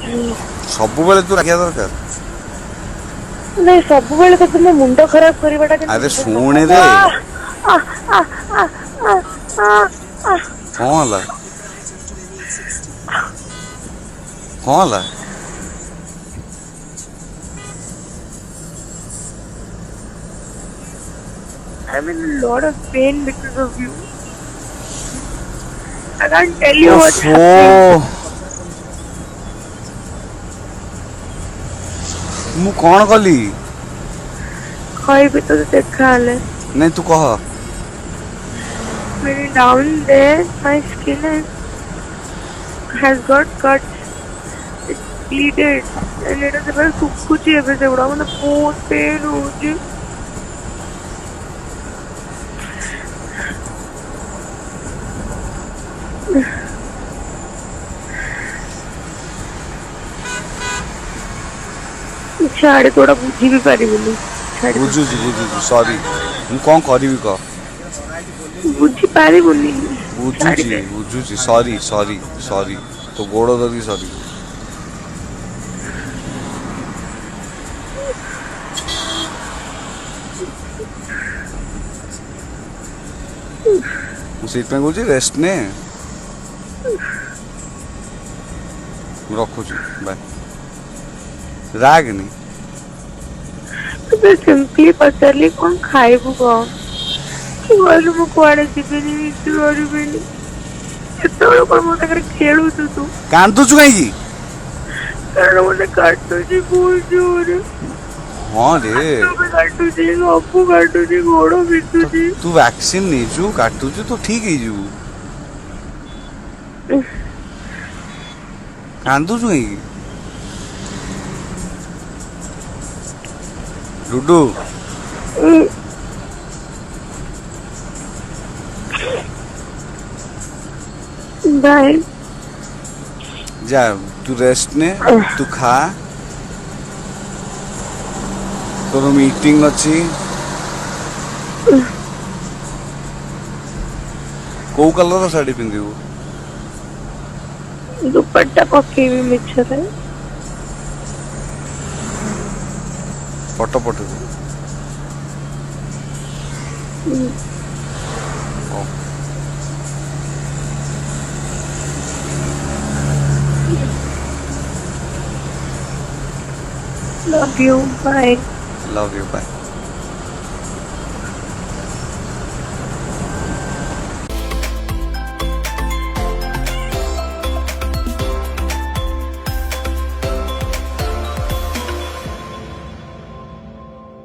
सब बेले तू रखिया दरकार नहीं सब बेले तो तुम मुंड खराब करवाटा अरे शुणे दे कौन हला कौन हला I'm in a lot of pain because of you. I can't tell you what's happening. मु कौन कली भी तो देखा ले नहीं तू कह मेरी down there my skin has got cuts. It's bleeded and it is very सुकुची है वैसे बड़ा मतलब बहुत pain होती छाड़े थोड़ा बुझी भी पारी बोली बुझुची सॉरी मु कौन करी भी कह बुझी पारी बोली बुझुची सॉरी सॉरी सॉरी तो गोड़ दरी सॉरी सीट पे कौन रेस्ट ने रखुची बाय रागनी तो सिंपली पचारली कौन खाइबू कौन बोलू मु कुआडे जीबेनी मिस करबेनी एतबेले कोन मो तकर खेलु तू कांदुचु काई कारण मने काटू जी बोल जोर हां रे काटू जी अपू काटू जी गोड़ो बिटू जी तू वैक्सीन नहीं जू काटू जी तो ठीक है जू कांदुचु काई लुडू बाय जा तू रेस्ट ने तू खा तोर मीटिंग अच्छी को कलर साड़ी पिंदिबू दुपट्टा पकेबी मिछरे photo photo love you bye love you bye